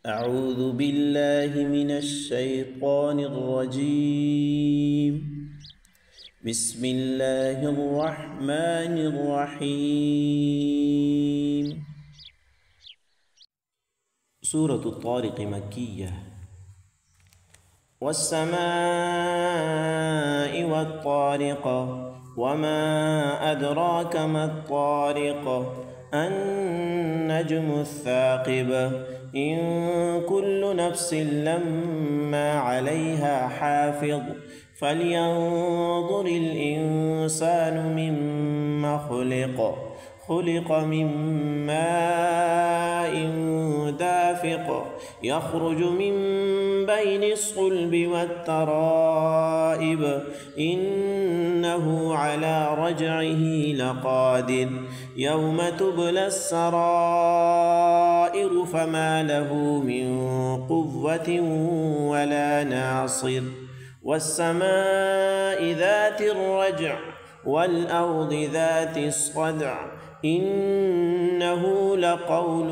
أعوذ بالله من الشيطان الرجيم. بسم الله الرحمن الرحيم. سورة الطارق مكية. والسماء والطارق وما أدراك ما الطارق النجم الثاقب إن كل نفس لما عليها حافظ فلينظر الإنسان مما خلق من ماء دافق يخرج من بين الصلب والترائب إنه على رجعه لقادر يوم تبلى السرائر فما له من قوة ولا ناصر والسماء ذات الرجع والأرض ذات الصدع إنه لقول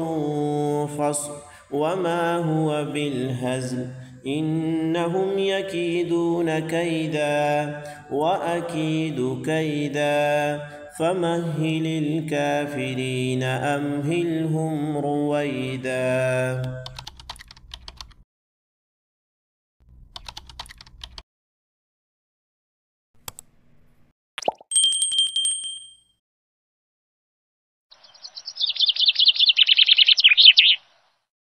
فصل وما هو بالهزل إنهم يكيدون كيدا وأكيد كيدا فمهل الكافرين أمهلهم رويدا.